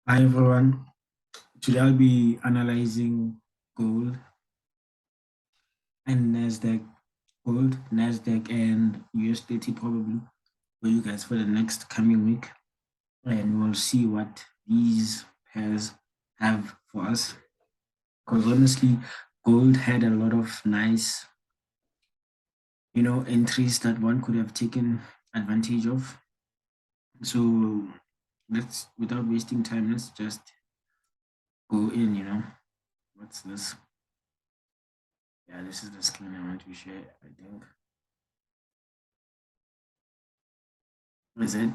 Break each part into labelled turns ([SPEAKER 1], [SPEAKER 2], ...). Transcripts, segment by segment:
[SPEAKER 1] Hi everyone. Today I'll be analyzing gold and Nasdaq and US30 probably for you guys for the next coming week. And we'll see what these pairs have for us. Because honestly, gold had a lot of nice, entries that one could have taken advantage of. So let's without wasting time, let's just go in. What's this? Yeah, this is the screen I want to share, I think. Is it?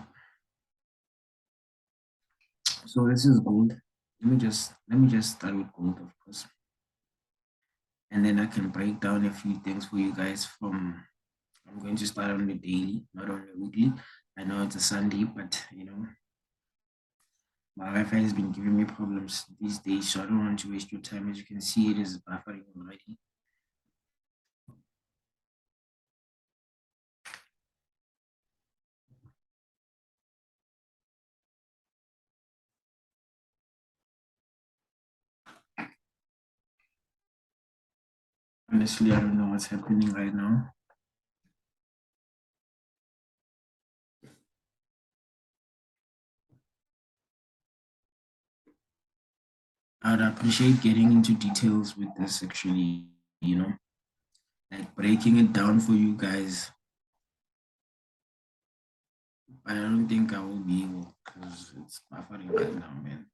[SPEAKER 1] So this is gold. Let me just start with gold, of course, and then I can break down a few things for you guys. From I'm going to start on the daily, not on the weekly. I know it's a Sunday, but my Wi-Fi has been giving me problems these days, so I don't want to waste your time. As you can see, it is buffering already. Honestly, I don't know what's happening right now. I'd appreciate getting into details with this actually, like breaking it down for you guys. I don't think I will be able because it's buffering right now, man.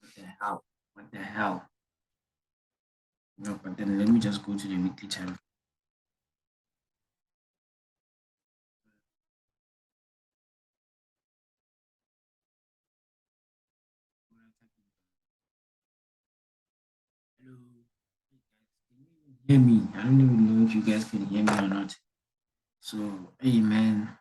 [SPEAKER 1] What the hell? What the hell? No, but then let me just go to the weekly chart. Hello. Hey guys, can you even hear me? I don't even know if you guys can hear me or not. So, hey man.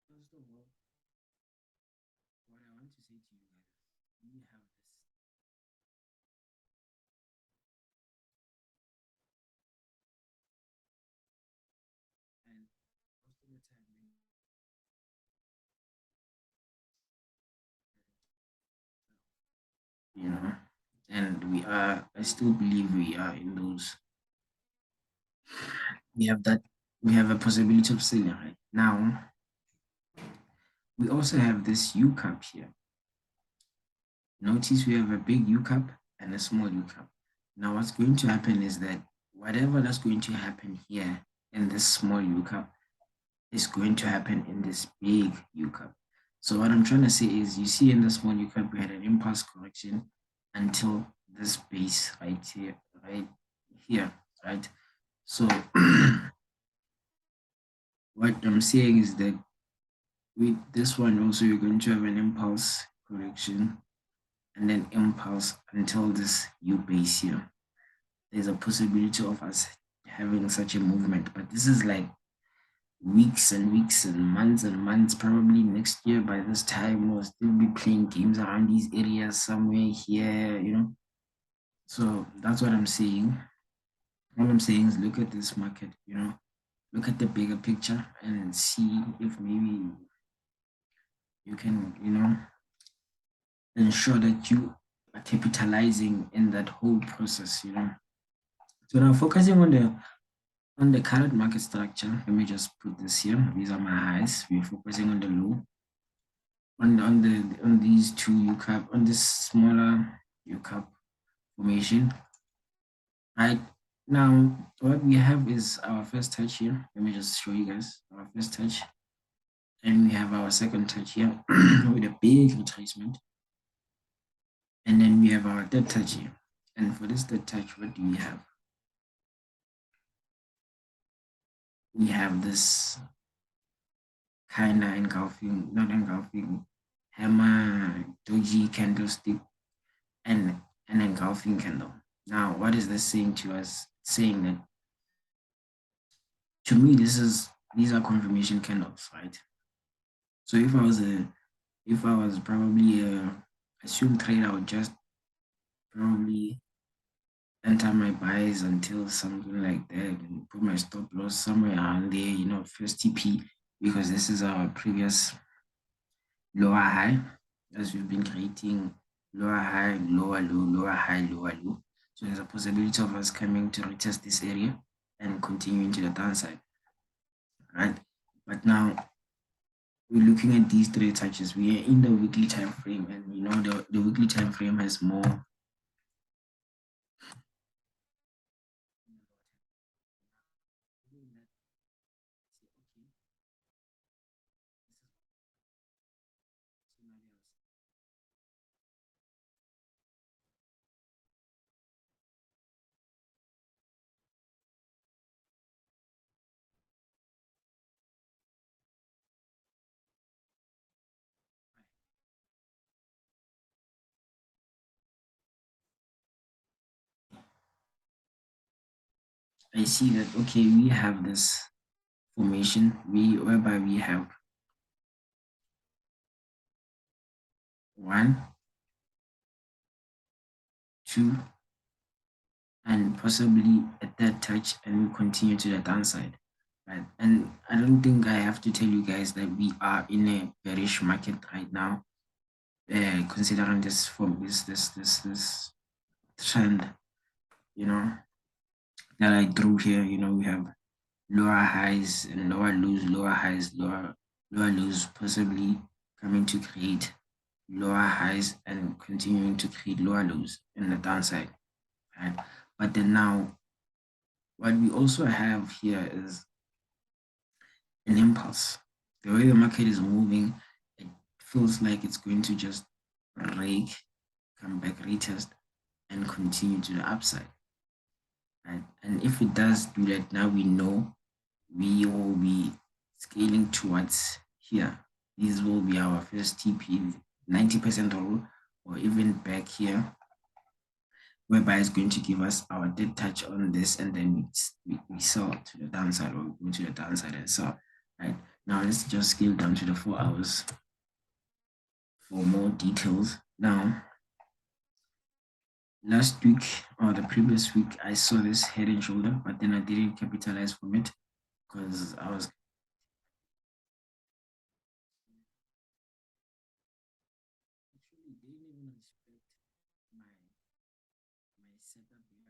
[SPEAKER 1] First of all, what I want to say to you guys, we have this, and most of the time, you know, and I still believe we are in those. We have that. We have a possibility of selling right now. We also have this U cup here. Notice we have a big U cup and a small U cup. Now, what's going to happen is that whatever that's going to happen here in this small U cup is going to happen in this big U cup. So, what I'm trying to say is, you see, in the small U cup, we had an impulse correction until this base right here, right? So, what I'm saying is that with this one also, you're going to have an impulse correction and then impulse until this U base here. There's a possibility of us having such a movement, but this is like weeks and weeks and months. Probably next year by this time, we'll still be playing games around these areas somewhere here. So that's what I'm saying. All I'm saying is look at this market, look at the bigger picture and see if maybe you can, ensure that you are capitalizing in that whole process. So now focusing on the current market structure, let me just put this here. These are my highs. We're focusing on the low. On these two UCAP, on this smaller UCAP formation. Right now, what we have is our first touch here. Let me just show you guys our first touch. And we have our second touch here with a big retracement. And then we have our third touch here. And for this third touch, what do we have? We have this kind of engulfing, not engulfing, hammer, doji candlestick, and an engulfing candle. Now, what is this saying to us? Saying that to me, these are confirmation candles, right? So if I was probably a assumed trader, I would just probably enter my buys until something like that and put my stop loss somewhere around there, first TP, because this is our previous lower high, as we've been creating lower high, lower low, lower high, lower low. So there's a possibility of us coming to retest this area and continuing to the downside, right? But now we're looking at these three touches. We are in the weekly time frame, and the weekly time frame has more. I see that, okay, we have this formation whereby we have 1, 2, and possibly a third touch, and we continue to the downside, right? And I don't think I have to tell you guys that we are in a bearish market right now, considering this form, this trend, you know, that I drew here. We have lower highs and lower lows, lower highs, lower lows, possibly coming to create lower highs and continuing to create lower lows in the downside, right? But then now, what we also have here is an impulse. The way the market is moving, it feels like it's going to just break, come back, retest, and continue to the upside, right? And if it does do that, now we know we will be scaling towards here. These will be our first TP, 90% or even back here, whereby it's going to give us our dead touch on this, and then we sell to the downside, or go to the downside and sell, right? Now let's just scale down to the 4 hours for more details. Now, last week or the previous week, I saw this head and shoulder, but then I didn't capitalize from it because I was actually didn't even respect my setup here.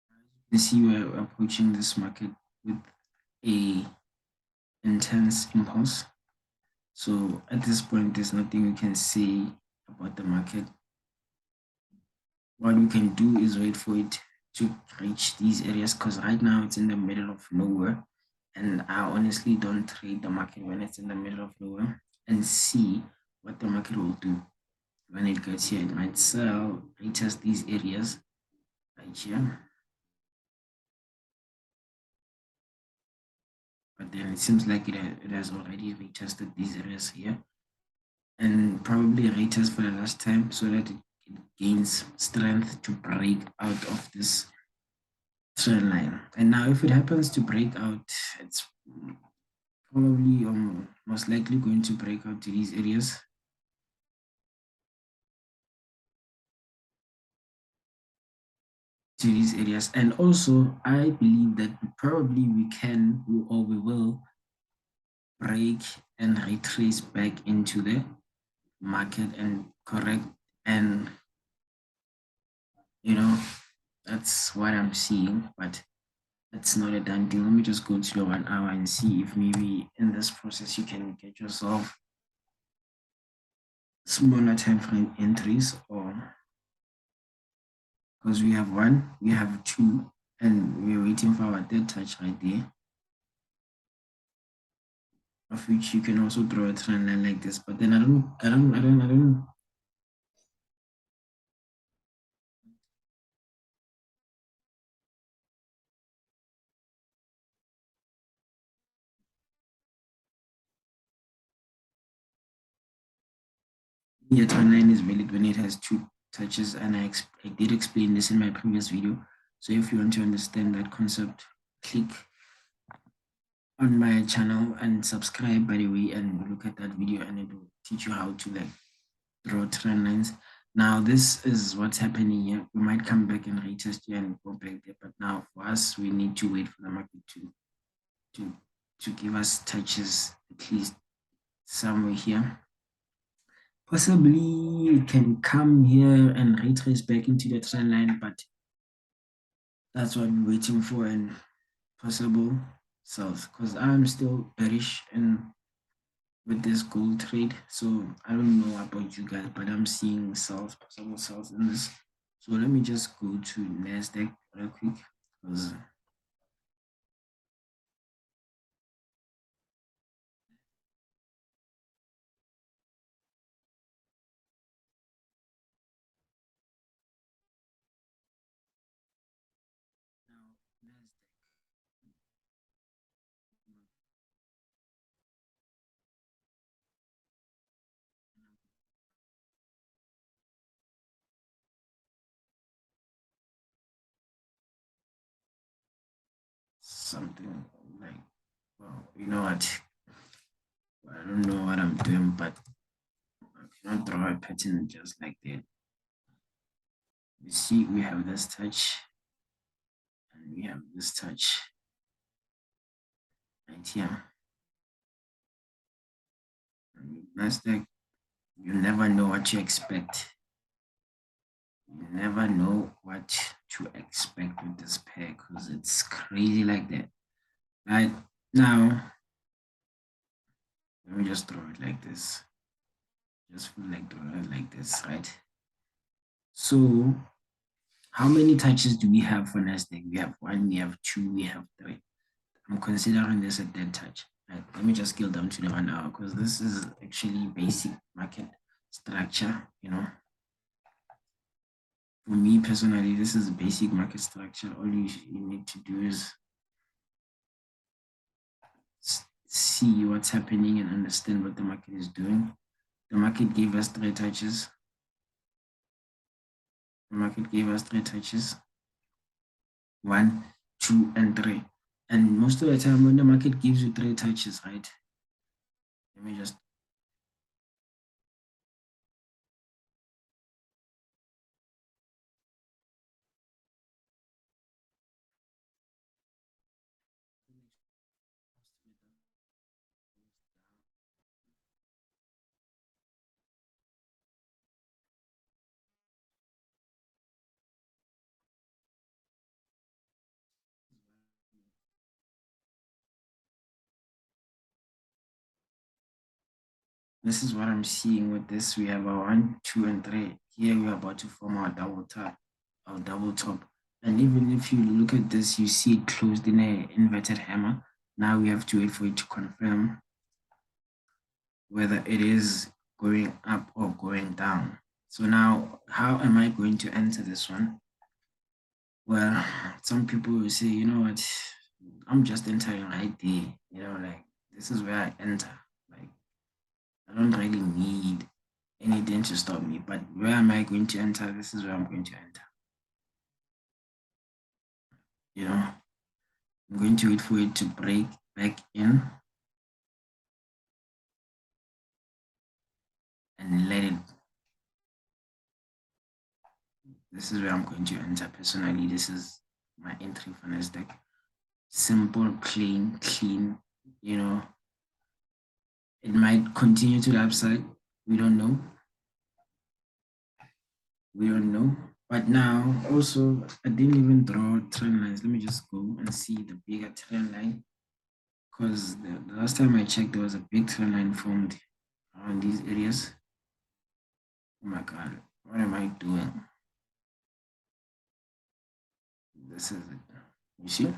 [SPEAKER 1] You know, you see, we're approaching this market with a intense impulse. So at this point, there's nothing we can say about the market. What we can do is wait for it to reach these areas, because right now it's in the middle of nowhere. And I honestly don't trade the market when it's in the middle of nowhere, and see what the market will do when it gets here. It might sell, retest these areas right here. But then it seems like it has already retested these areas here, and probably retest for the last time, so that it gains strength to break out of this trend line. And now if it happens to break out, it's probably most likely going to break out to these areas. And also I believe that probably we can, or we will break and retrace back into the market and correct. And that's what I'm seeing, but that's not a done deal. Let me just go to the 1 hour and see if maybe in this process you can get yourself smaller time frame entries, or because we have 1, we have 2, and we're waiting for our third touch right there, of which you can also draw a trend line like this. But then I don't. Yeah, trend line is valid when it has two touches, and I did explain this in my previous video. So if you want to understand that concept, click on my channel and subscribe, by the way, and look at that video, and it will teach you how to like draw trend lines. Now this is what's happening here. We might come back and retest here and go back there, but now for us we need to wait for the market to to give us touches at least somewhere here. Possibly it can come here and retrace back into the trend line, but that's what we're waiting for, and possible sells, because I'm still bearish and with this gold trade. So I don't know about you guys, but I'm seeing sells, possible sells in this. So let me just go to Nasdaq real quick, because now Nasdaq something like, well, you know what? I don't know what I'm doing, but I cannot draw a pattern just like that. You see, we have this touch and we have this touch right here. And Nasdaq, you never know what you expect. You never know what to expect with this pair, because it's crazy like that. Right now, let me just draw it like this. Just feel like drawing it like this, right? So, how many touches do we have for Nasdaq? We have one, we have two, we have three. I'm considering this a dead touch. Right? Let me just scale down to the 1 hour, because this is actually basic market structure. You know, for me personally, this is basic market structure. All you need to do is see what's happening and understand what the market is doing. The market gave us three touches. The market gave us three touches. 1, 2, and 3. And most of the time when the market gives you three touches, right? Let me just this is what I'm seeing with this. We have a 1, 2, and 3. Here we're about to form our double top, our double top. And even if you look at this, you see it closed in an inverted hammer. Now we have to wait for it to confirm whether it is going up or going down. So now, how am I going to enter this one? Well, some people will say, you know what, I'm just entering right there. You know, like this is where I enter. Like I don't really need anything to stop me. But where am I going to enter? This is where I'm going to enter. You know, I'm going to wait for it to break back in and let it. This is where I'm going to enter personally. This is my entry for Nasdaq. Simple, plain, clean. You know, it might continue to the upside. We don't know. We don't know. But now, also, I didn't even draw trend lines. Let me just go and see the bigger trend line. Because the last time I checked, there was a big trend line formed around these areas. Oh my God, what am I doing? This is it. You see?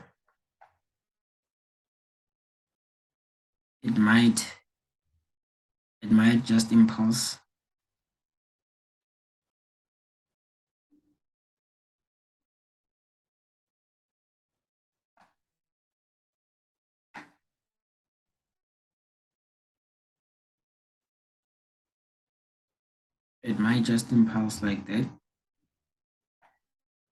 [SPEAKER 1] It might, it might just impulse. It might just impulse like that.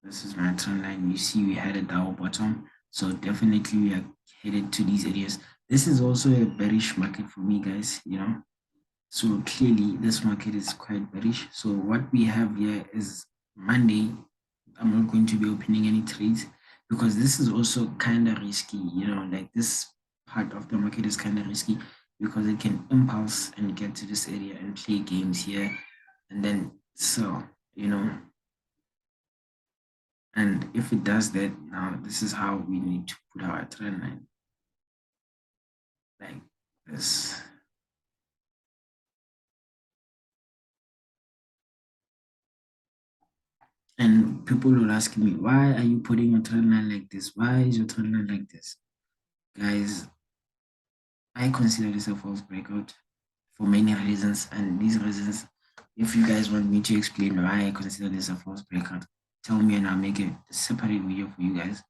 [SPEAKER 1] This is my trend line. You see, we had a double bottom. So definitely we are headed to these areas. This is also a bearish market for me, guys, you know. So clearly this market is quite bearish. So what we have here is Monday. I'm not going to be opening any trades because this is also kind of risky, you know, like this part of the market is kind of risky because it can impulse and get to this area and play games here and then sell, you know. And if it does that, now this is how we need to put our trend line like this. And people will ask me, why are you putting your trend line like this? Why is your trend line like this? Guys, I consider this a false breakout for many reasons. And these reasons, if you guys want me to explain why I consider this a false breakout, tell me and I'll make a separate video for you guys.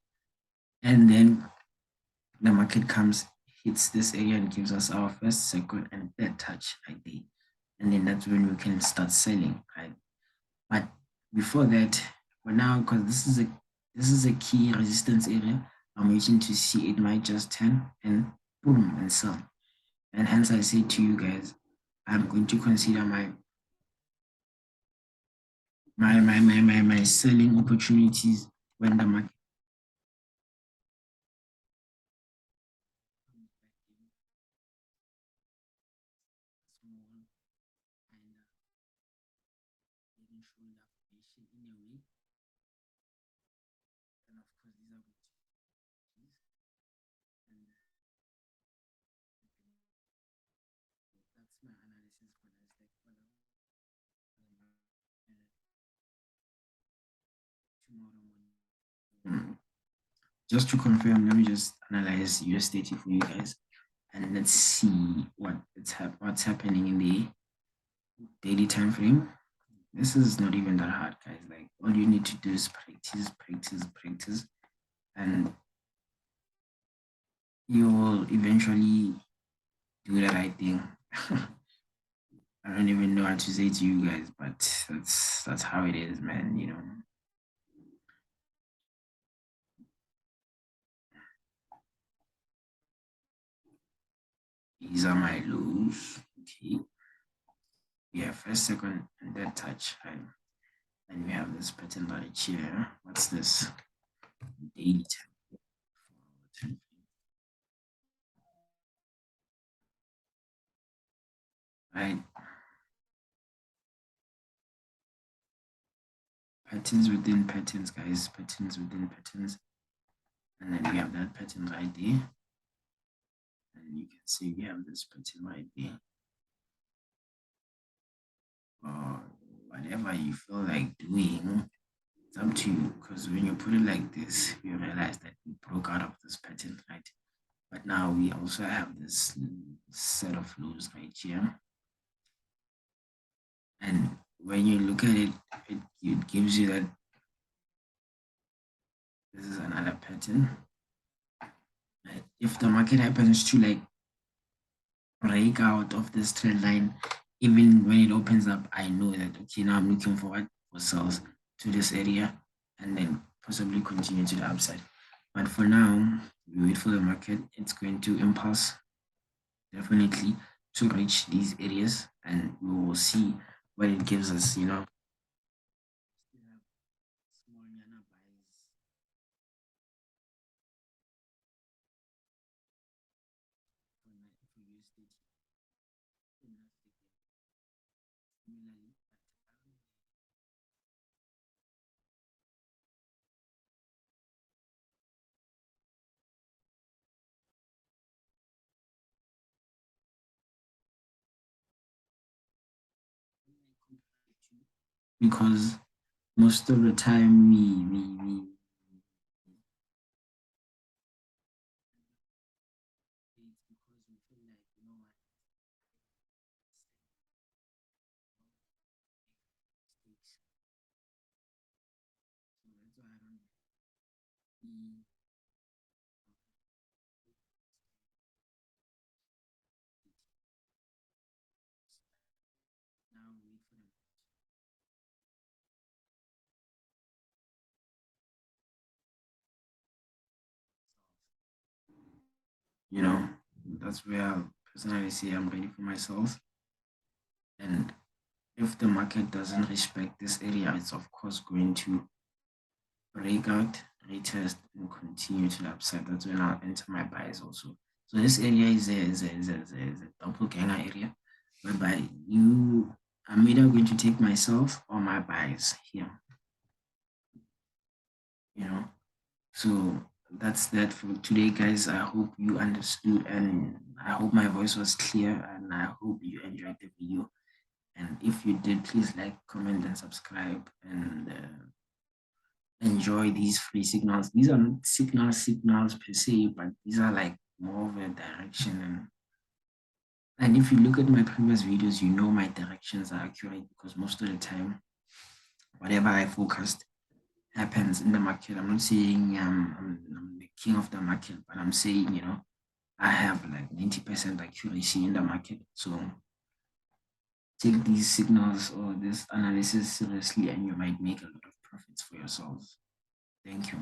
[SPEAKER 1] And then the market comes, hits this area and gives us our first, second, and third touch like that. And then that's when we can start selling, right? But before that, for now, because this is a key resistance area, I'm waiting to see it might just turn and boom and sell. And hence I say to you guys, I'm going to consider my selling opportunities when the market comes back in small and getting shoulder formation in a way. And of course, these are opportunities. And that's my analysis for Nasdaq for now. Tomorrow morning. Just to confirm, let me just analyze US30 for you guys, and let's see what's happening in the daily time frame. This is not even that hard, guys. Like all you need to do is practice, practice, practice, and you will eventually do the right thing. I don't even know what to say to you guys, but that's how it is, man. You know, these are my lows. Okay, we have first, second, and third touch. Right? And we have this pattern right here. What's this? Daily time. Right? Patterns within patterns, guys. Patterns within patterns. And then we have that pattern right there. And you can see we have this pattern right there. Or whatever you feel like doing, it's up to you. Because when you put it like this, you realize that we broke out of this pattern, right? But now we also have this set of lows right here. And when you look at it, it gives you that this is another pattern. Right? If the market happens to like break out of this trend line, even when it opens up, I know that okay, now I'm looking forward for sales to this area and then possibly continue to the upside. But for now, we wait for the market. It's going to impulse definitely to reach these areas and we will see what it gives us, you know. Still have small yana buys for USDT in Nasdaq similarly, but because most of the time we it's because we feel like you know what mistakes. So that's why I don't be now wait for them. you know, that's where I personally say I'm ready for myself. And if the market doesn't respect this area, it's of course going to break out, retest, and continue to the upside. That's when I'll enter my buys also. So this area is a doppelganger area whereby I'm either going to take myself or my buys here, you know. So that's that for today, guys. I hope you understood and I hope my voice was clear and I hope you enjoyed the video. And if you did, please like, comment, and subscribe and enjoy these free signals. These are not signals per se, but these are like more of a direction. And if you look at my previous videos, you know my directions are accurate because most of the time, whatever I focused happens in the market. I'm not saying I'm the king of the market, but I'm saying, I have like 90% accuracy in the market. So take these signals or this analysis seriously and you might make a lot of profits for yourselves. Thank you.